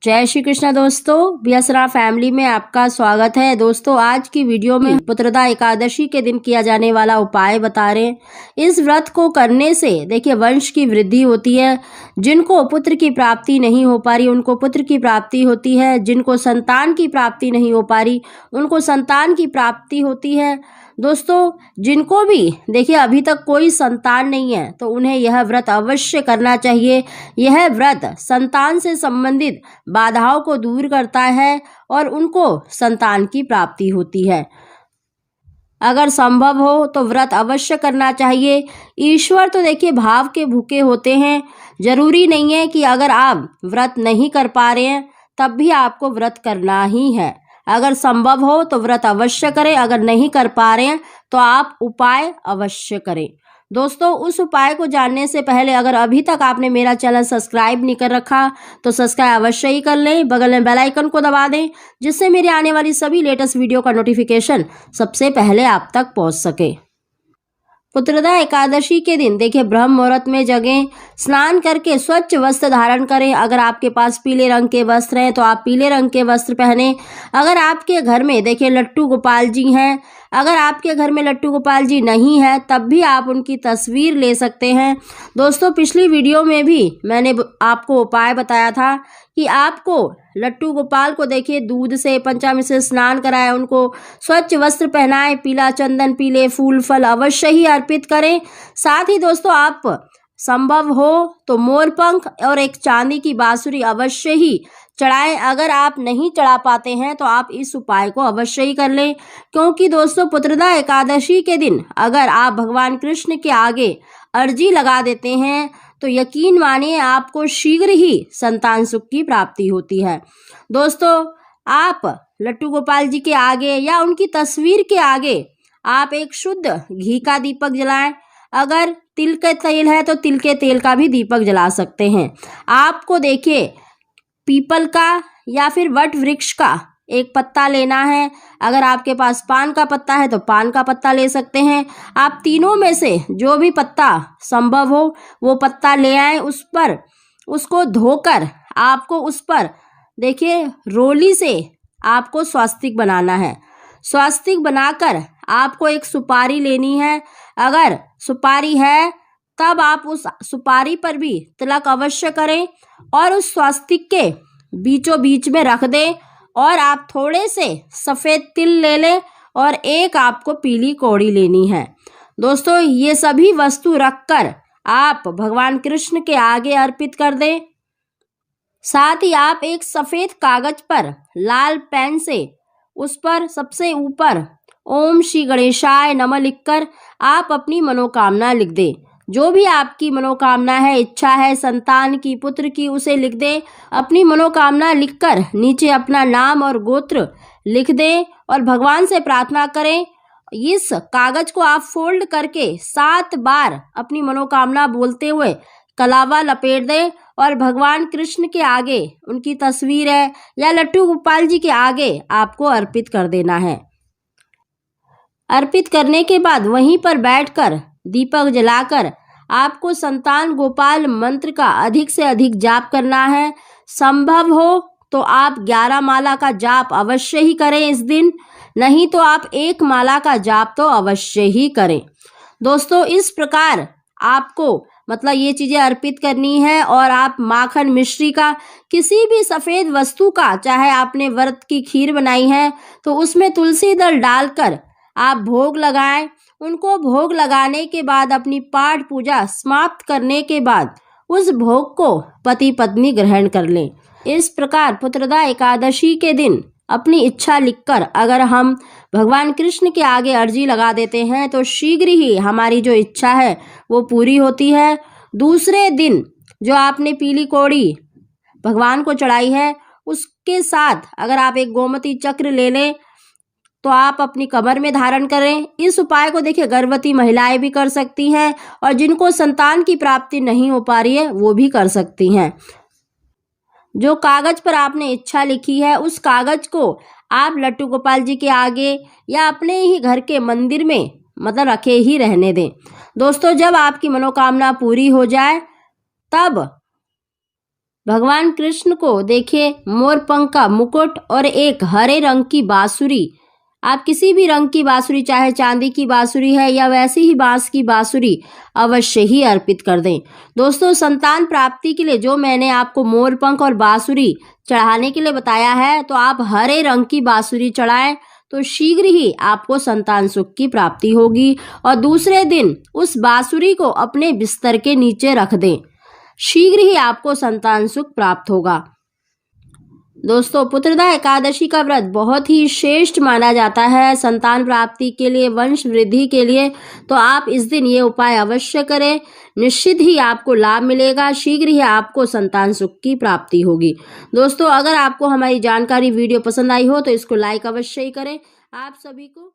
जय श्री कृष्ण दोस्तों, बियसरा फैमिली में आपका स्वागत है। दोस्तों आज की वीडियो में पुत्रदा एकादशी के दिन किया जाने वाला उपाय बता रहे हैं। इस व्रत को करने से देखिए वंश की वृद्धि होती है। जिनको पुत्र की प्राप्ति नहीं हो पा रही उनको पुत्र की प्राप्ति होती है। जिनको संतान की प्राप्ति नहीं हो पा रही उनको संतान की प्राप्ति होती है। दोस्तों जिनको भी देखिए अभी तक कोई संतान नहीं है तो उन्हें यह व्रत अवश्य करना चाहिए। यह व्रत संतान से संबंधित बाधाओं को दूर करता है और उनको संतान की प्राप्ति होती है। अगर संभव हो तो व्रत अवश्य करना चाहिए। ईश्वर तो देखिए भाव के भूखे होते हैं। जरूरी नहीं है कि अगर आप व्रत नहीं कर पा रहे हैं तब भी आपको व्रत करना ही है। अगर संभव हो तो व्रत अवश्य करें, अगर नहीं कर पा रहे हैं तो आप उपाय अवश्य करें। दोस्तों उस उपाय को जानने से पहले अगर अभी तक आपने मेरा चैनल सब्सक्राइब नहीं कर रखा तो सब्सक्राइब अवश्य ही कर लें। बगल में बेल आइकन को दबा दें जिससे मेरे आने वाली सभी लेटेस्ट वीडियो का नोटिफिकेशन सबसे पहले आप तक पहुंच सके। पुत्रदा एकादशी के दिन देखिए ब्रह्म मुहूर्त में जगें, स्नान करके स्वच्छ वस्त्र धारण करें। अगर आपके पास पीले रंग के वस्त्र हैं तो आप पीले रंग के वस्त्र पहने। अगर आपके घर में देखिए लट्टू गोपाल जी हैं, अगर आपके घर में लट्टू गोपाल जी नहीं है तब भी आप उनकी तस्वीर ले सकते हैं। दोस्तों पिछली वीडियो में भी मैंने आपको उपाय बताया था कि आपको लट्टू गोपाल को देखिए दूध से पंचामृत से स्नान कराएं, उनको स्वच्छ वस्त्र पहनाएं, पीला चंदन पीले फूल फल अवश्य ही अर्पित करें। साथ ही दोस्तों आप संभव हो तो मोर पंख और एक चांदी की बांसुरी अवश्य ही चढ़ाएं। अगर आप नहीं चढ़ा पाते हैं तो आप इस उपाय को अवश्य ही कर लें, क्योंकि दोस्तों पुत्रदा एकादशी के दिन अगर आप भगवान कृष्ण के आगे अर्जी लगा देते हैं तो यकीन मानिए आपको शीघ्र ही संतान सुख की प्राप्ति होती है। दोस्तों आप लट्टू गोपाल जी के आगे या उनकी तस्वीर के आगे आप एक शुद्ध घी का दीपक जलाएं। अगर तिल के तेल है तो तिल के तेल का भी दीपक जला सकते हैं। आपको देखिए पीपल का या फिर वट वृक्ष का एक पत्ता लेना है। अगर आपके पास पान का पत्ता है तो पान का पत्ता ले सकते हैं। आप तीनों में से जो भी पत्ता संभव हो वो पत्ता ले आएं। उस पर उसको धोकर आपको उस पर देखिए रोली से आपको स्वास्तिक बनाना है। स्वास्तिक बनाकर आपको एक सुपारी लेनी है। अगर सुपारी है तब आप उस सुपारी पर भी तिलक अवश्य करें और उस स्वास्तिक के बीचों बीच में रख दें और आप थोड़े से सफ़ेद तिल ले लें और एक आपको पीली कौड़ी लेनी है। दोस्तों ये सभी वस्तु रखकर आप भगवान कृष्ण के आगे अर्पित कर दें। साथ ही आप एक सफ़ेद कागज पर लाल पेन से उस पर सबसे ऊपर ओम श्री गणेशाय नमः लिखकर आप अपनी मनोकामना लिख दें। जो भी आपकी मनोकामना है, इच्छा है संतान की पुत्र की, उसे लिख दें। अपनी मनोकामना लिखकर नीचे अपना नाम और गोत्र लिख दें और भगवान से प्रार्थना करें। इस कागज को आप फोल्ड करके 7 बार अपनी मनोकामना बोलते हुए कलावा लपेट दें और भगवान कृष्ण के आगे उनकी तस्वीर है या लट्टू गोपाल जी के आगे आपको अर्पित कर देना है। अर्पित करने के बाद वहीं पर बैठकर दीपक जलाकर आपको संतान गोपाल मंत्र का अधिक से अधिक जाप करना है। संभव हो तो आप 11 माला का जाप अवश्य ही करें इस दिन, नहीं तो आप 1 माला का जाप तो अवश्य ही करें। दोस्तों इस प्रकार आपको मतलब ये चीज़ें अर्पित करनी है और आप माखन मिश्री का किसी भी सफ़ेद वस्तु का, चाहे आपने व्रत की खीर बनाई है तो उसमें तुलसी दल डालकर आप भोग लगाएं। उनको भोग लगाने के बाद अपनी पाठ पूजा समाप्त करने के बाद उस भोग को पति पत्नी ग्रहण कर लें। इस प्रकार पुत्रदा एकादशी के दिन अपनी इच्छा लिखकर अगर हम भगवान कृष्ण के आगे अर्जी लगा देते हैं तो शीघ्र ही हमारी जो इच्छा है वो पूरी होती है। दूसरे दिन जो आपने पीली कौड़ी भगवान को चढ़ाई है उसके साथ अगर आप एक गोमती चक्र ले लें तो आप अपनी कमर में धारण करें। इस उपाय को देखिए गर्भवती महिलाएं भी कर सकती हैं और जिनको संतान की प्राप्ति नहीं हो पा रही है वो भी कर सकती हैं। जो कागज पर आपने इच्छा लिखी है उस कागज को आप लट्टू गोपाल जी के आगे या अपने ही घर के मंदिर में मतलब रखे ही रहने दें। दोस्तों जब आपकी मनोकामना पूरी हो जाए तब भगवान कृष्ण को देखिए मोरपंख का मुकुट और एक हरे रंग की बांसुरी, आप किसी भी रंग की बांसुरी, चाहे चांदी की बांसुरी है या वैसी ही बांस की बांसुरी, अवश्य ही अर्पित कर दें। दोस्तों, संतान प्राप्ति के लिए जो मैंने आपको मोरपंख और बांसुरी चढ़ाने के लिए बताया है, तो आप हरे रंग की बांसुरी चढ़ाएं तो शीघ्र ही आपको संतान सुख की प्राप्ति होगी। और दूसरे दिन उस बांसुरी को अपने बिस्तर के नीचे रख दें, शीघ्र ही आपको संतान सुख प्राप्त होगा। दोस्तों, पुत्रदा एकादशी का व्रत बहुत ही श्रेष्ठ माना जाता है संतान प्राप्ति के लिए, वंश वृद्धि के लिए। तो आप इस दिन ये उपाय अवश्य करें, निश्चित ही आपको लाभ मिलेगा, शीघ्र ही आपको संतान सुख की प्राप्ति होगी। दोस्तों, अगर आपको हमारी जानकारी वीडियो पसंद आई हो तो इसको लाइक अवश्य ही करें। आप सभी को